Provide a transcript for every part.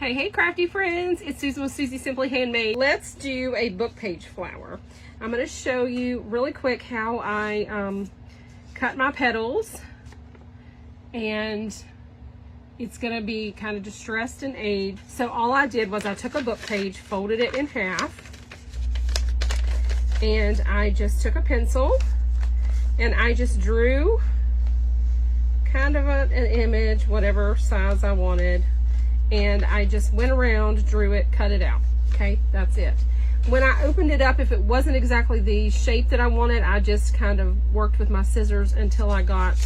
Hey crafty friends, it's Susan with Susie Simply Handmade. Let's do a book page flower. I'm going to show you really quick how I cut my petals, and it's going to be kind of distressed and aged. So all I did was I took a book page, folded it in half, and I just took a pencil and I just drew kind of an image, whatever size I wanted. And I just went around, drew it, cut it out. Okay, that's it. When I opened it up, if it wasn't exactly the shape that I wanted, I just kind of worked with my scissors until I got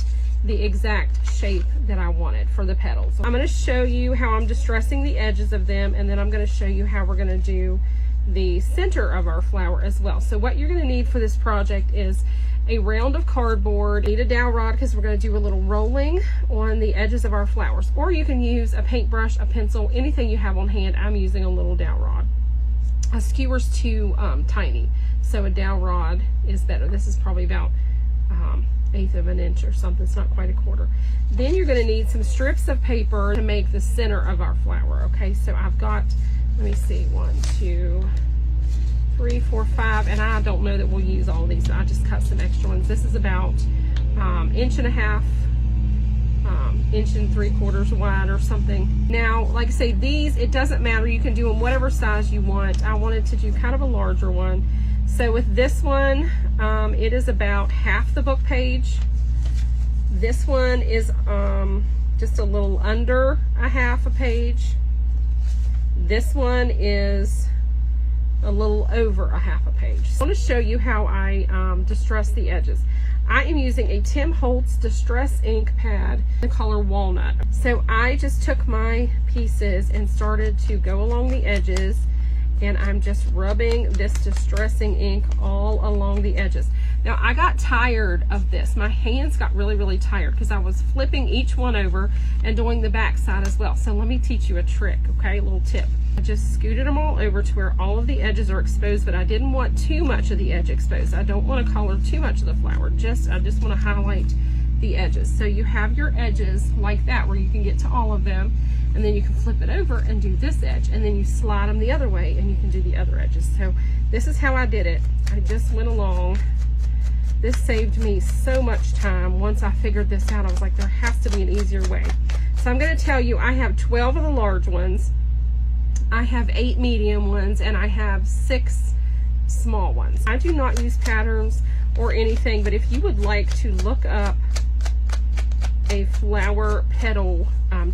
the exact shape that I wanted for the petals. I'm going to show you how I'm distressing the edges of them, and then I'm going to show you how we're going to do the center of our flower as well. So what you're going to need for this project is a round of cardboard. You need a dowel rod because we're going to do a little rolling on the edges of our flowers, or you can use a paintbrush, a pencil, anything you have on hand. I'm using a little dowel rod. A skewer's too tiny, so a dowel rod is better. This is probably about 1/8 of an inch or something. It's not quite a quarter. Then you're going to need some strips of paper to make the center of our flower. Okay, so I've got, let me see, 1, 2, 3, 4, 5, and I don't know that we'll use all these. I just cut some extra ones. This is about 1.5 inches, 1 3/4 inches wide or something. Now, like I say, these, it doesn't matter. You can do them whatever size you want. I wanted to do kind of a larger one. So with this one, it is about half the book page. This one is just a little under a half a page. This one is a little over a half a page. So I want to show you how I distress the edges. I am using a Tim Holtz Distress ink pad, the color Walnut. So I just took my pieces and started to go along the edges, and I'm just rubbing this distressing ink all along the edges. Now I got tired of this. My hands got really tired because I was flipping each one over and doing the back side as well. So let me teach you a trick, okay? A little tip. I just scooted them all over to where all of the edges are exposed, but I didn't want too much of the edge exposed. I don't want to color too much of the flower. I just want to highlight the edges. So you have your edges like that where you can get to all of them, and then you can flip it over and do this edge, and then you slide them the other way and you can do the other edges. So this is how I did it. I just went along. This saved me so much time. Once I figured this out, I was like, there has to be an easier way. So I'm going to tell you, I have 12 of the large ones, I have 8 medium ones, and I have 6 small ones. I do not use patterns or anything, but if you would like to look up a flower petal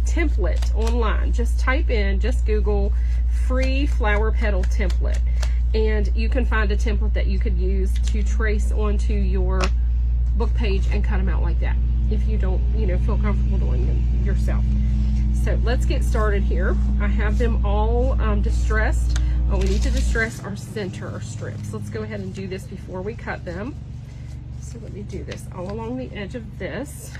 template online, just type in, just Google free flower petal template, and you can find a template that you could use to trace onto your book page and cut them out like that if you don't, feel comfortable doing them yourself. So let's get started here. I have them all distressed. Oh, we need to distress our center strips. Let's go ahead and do this before we cut them. So let me do this all along the edge of this.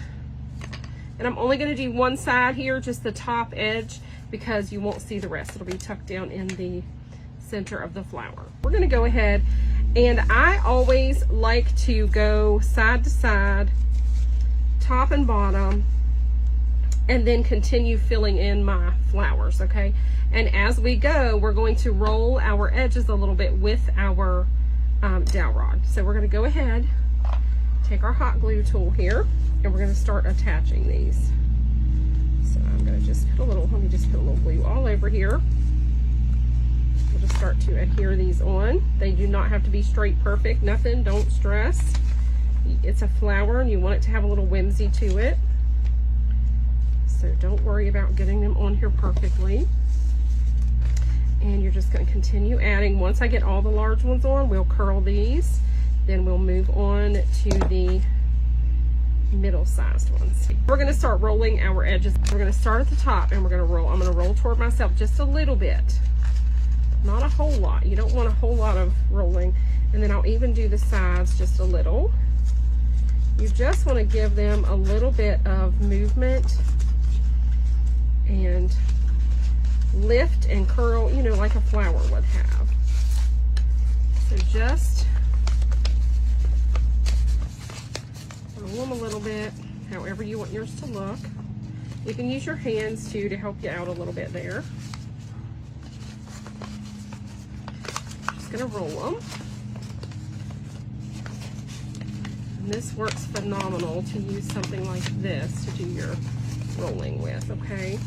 And I'm only going to do one side here, just the top edge, because you won't see the rest. It'll be tucked down in the center of the flower. We're going to go ahead, and I always like to go side to side, top and bottom, and then continue filling in my flowers, okay? And as we go, we're going to roll our edges a little bit with our dowel rod. So we're going to go ahead, take our hot glue tool here, and we're going to start attaching these. So I'm going to just put a little, let me just put a little glue all over here. We'll just start to adhere these on. They do not have to be straight perfect, nothing, don't stress. It's a flower and you want it to have a little whimsy to it. So don't worry about getting them on here perfectly. And you're just going to continue adding. Once I get all the large ones on, we'll curl these. Then we'll move on to the middle-sized ones. We're going to start rolling our edges. We're going to start at the top and we're going to roll. I'm going to roll toward myself just a little bit. Not a whole lot. You don't want a whole lot of rolling. And then I'll even do the sides just a little. You just want to give them a little bit of movement and lift and curl, like a flower would have. So just roll them a little bit, however you want yours to look. You can use your hands too to help you out a little bit there. gonna roll them. And this works phenomenal to use something like this to do your rolling with, okay?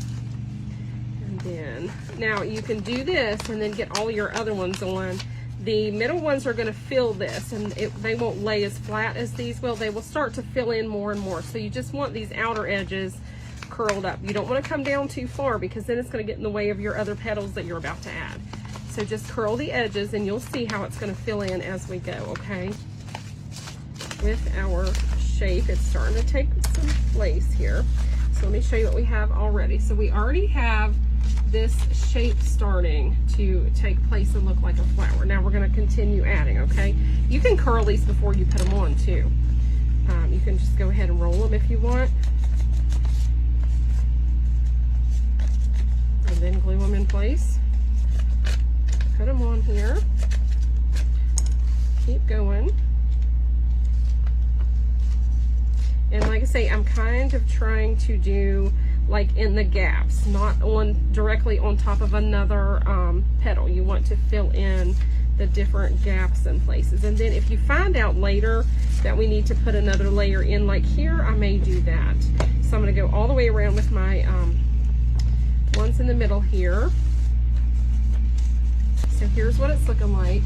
And then, now you can do this and then get all your other ones on. The middle ones are gonna fill this, and they won't lay as flat as these will. They will start to fill in more and more. So you just want these outer edges curled up. You don't wanna come down too far because then it's gonna get in the way of your other petals that you're about to add. So just curl the edges and you'll see how it's gonna fill in as we go, okay? With our shape, it's starting to take some place here. So let me show you what we have already. So we already have this shape starting to take place and look like a flower. Now we're going to continue adding, okay? You can curl these before you put them on too. You can just go ahead and roll them if you want. And then glue them in place. Put them on here. Keep going. And like I say, I'm kind of trying to do like in the gaps, not on directly on top of another petal. You want to fill in the different gaps and places. And then if you find out later that we need to put another layer in, like here, I may do that. So I'm gonna go all the way around with my ones in the middle here. So here's what it's looking like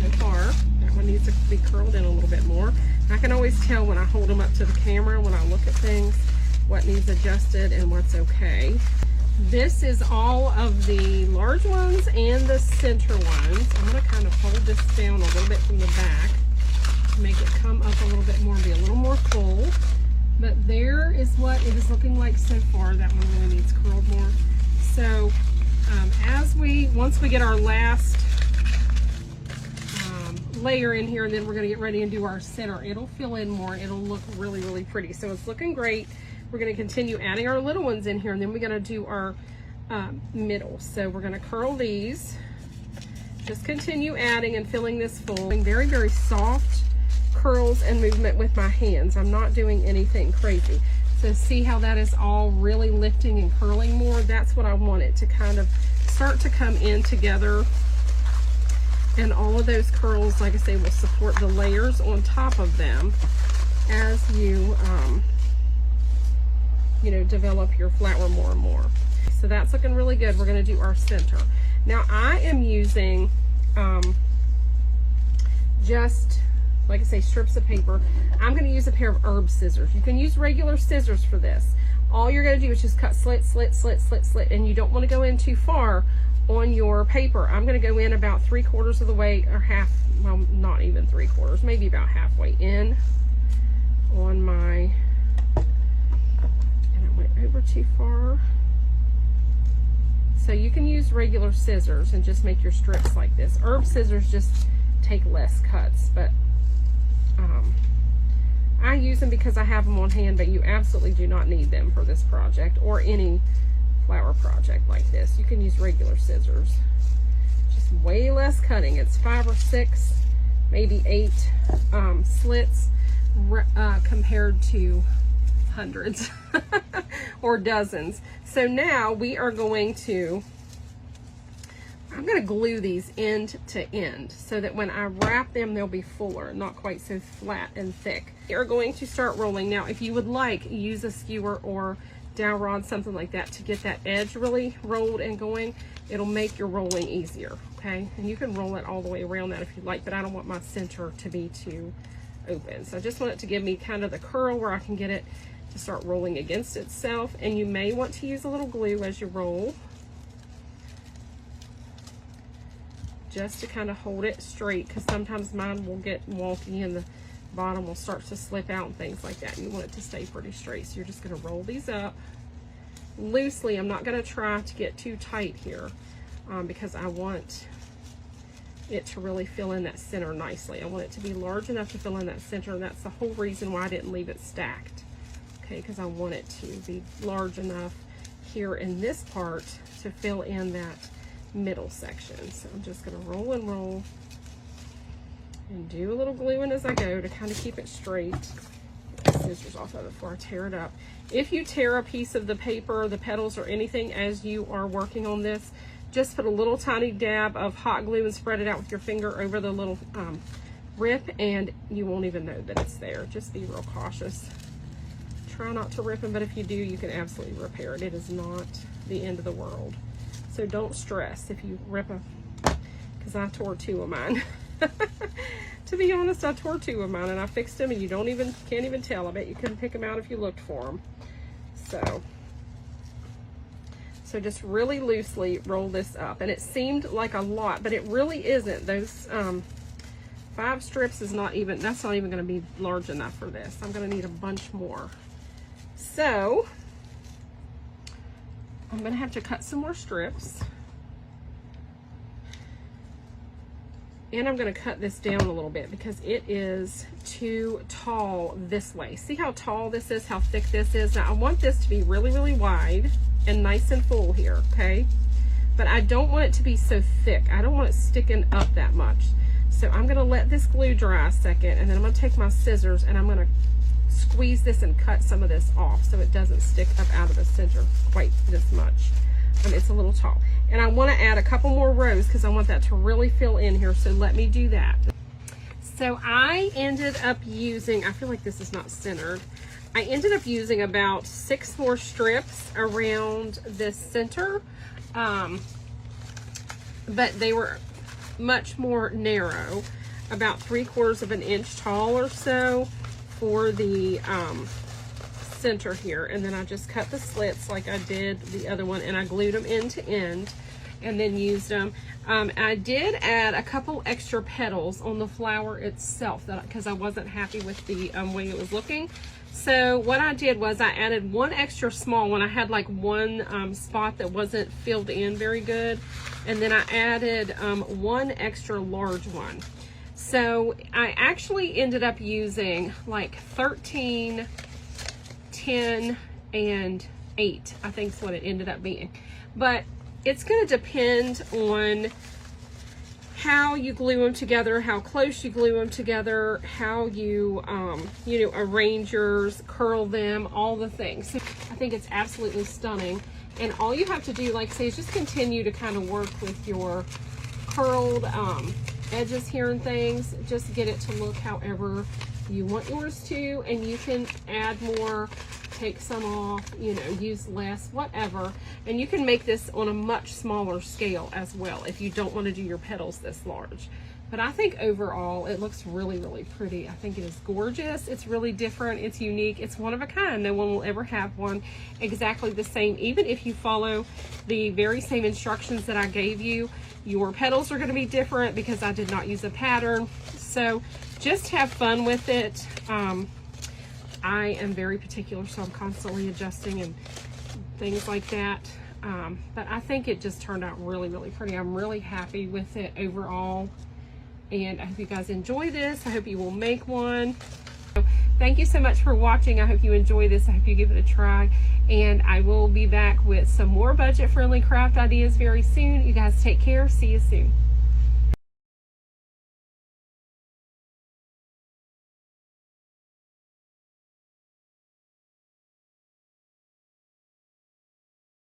so far. That one needs to be curled in a little bit more. I can always tell when I hold them up to the camera, when I look at things, what needs adjusted and what's okay. This is all of the large ones and the center ones. I'm gonna kind of hold this down a little bit from the back to make it come up a little bit more, be a little more full. But there is what it is looking like so far. That one really needs curled more. So once we get our last layer in here, and then we're going to get ready and do our center, it'll fill in more. It'll look really, really pretty. So it's looking great. We're going to continue adding our little ones in here, and then we're going to do our middle. So we're going to curl these. Just continue adding and filling this full. Very, very soft curls and movement with my hands. I'm not doing anything crazy. So see how that is all really lifting and curling more? That's what I want it to kind of start to come in together. And all of those curls, like I say, will support the layers on top of them as you, you know, develop your flower more and more. So that's looking really good. We're going to do our center. Now I am using just, like I say, strips of paper. I'm going to use a pair of herb scissors. You can use regular scissors for this. All you're going to do is just cut slit, slit, slit, slit, slit, and you don't want to go in too far on your paper. I'm going to go in about 3/4 of the way, or half, well, not even 3/4, maybe about halfway in on my, and I went over too far. So you can use regular scissors and just make your strips like this. Herb scissors just take less cuts, but I use them because I have them on hand, but you absolutely do not need them for this project or any flower project like this. You can use regular scissors. Just way less cutting. It's 5 or 6, maybe 8 slits compared to hundreds or dozens. So now we are going to, I'm going to glue these end to end so that when I wrap them, they'll be fuller, not quite so flat and thick. You're going to start rolling. Now, if you would like, use a skewer or dowel rod, something like that, to get that edge really rolled and going. It'll make your rolling easier, okay? And you can roll it all the way around that if you like, but I don't want my center to be too open. So I just want it to give me kind of the curl where I can get it to start rolling against itself. And you may want to use a little glue as you roll, just to kind of hold it straight, because sometimes mine will get wonky and the bottom will start to slip out and things like that. You want it to stay pretty straight. So you're just going to roll these up loosely. I'm not going to try to get too tight here because I want it to really fill in that center nicely. I want it to be large enough to fill in that center, and that's the whole reason why I didn't leave it stacked. Okay, because I want it to be large enough here in this part to fill in that middle section. So I'm just going to roll and roll and do a little gluing as I go to kind of keep it straight. Get the scissors off of it before I tear it up. If you tear a piece of the paper, the petals, or anything as you are working on this, just put a little tiny dab of hot glue and spread it out with your finger over the little rip, and you won't even know that it's there. Just be real cautious. Try not to rip them, but if you do, you can absolutely repair it. It is not the end of the world. So don't stress if you rip them, because I tore 2 of mine. To be honest, I tore 2 of mine and I fixed them, and you can't even tell. I bet you couldn't pick them out if you looked for them. So just really loosely roll this up, and it seemed like a lot, but it really isn't. Those 5 strips is not even, that's not even going to be large enough for this. I'm going to need a bunch more. So I'm going to have to cut some more strips, and I'm going to cut this down a little bit because it is too tall this way. See how tall this is, how thick this is? Now I want this to be really, really wide and nice and full here, okay? But I don't want it to be so thick. I don't want it sticking up that much. So I'm gonna let this glue dry a second, and then I'm gonna take my scissors and I'm gonna squeeze this and cut some of this off so it doesn't stick up out of the center quite this much. It's a little tall. And I wanna add a couple more rows because I want that to really fill in here, so let me do that. So I ended up using, I feel like this is not centered. I ended up using about 6 more strips around this center, but they were much more narrow, about 3/4 of an inch tall or so for the center here. And then I just cut the slits like I did the other one, and I glued them end to end and then used them. I did add a couple extra petals on the flower itself because I wasn't happy with the way it was looking. So what I did was I added 1 extra small one. I had like 1 spot that wasn't filled in very good, and then I added 1 extra large one. So I actually ended up using like 13, 10, and 8, I think is what it ended up being. But it's going to depend on how you glue them together, how close you glue them together, how you, you know, arrange yours, curl them, all the things. So I think it's absolutely stunning. And all you have to do, like I say, is just continue to kind of work with your curled edges here and things. Just get it to look however you want yours to, and you can add more, take some off, you know, use less, whatever. And you can make this on a much smaller scale as well if you don't want to do your petals this large. But I think overall it looks really, really pretty. I think it is gorgeous. It's really different. It's unique. It's one of a kind. No one will ever have one exactly the same. Even if you follow the very same instructions that I gave you, your petals are going to be different because I did not use a pattern. So just have fun with it. I am very particular, so I'm constantly adjusting and things like that. But I think it just turned out really, really pretty. I'm really happy with it overall. And I hope you guys enjoy this. I hope you will make one. So thank you so much for watching. I hope you enjoy this. I hope you give it a try. And I will be back with some more budget-friendly craft ideas very soon. You guys take care. See you soon.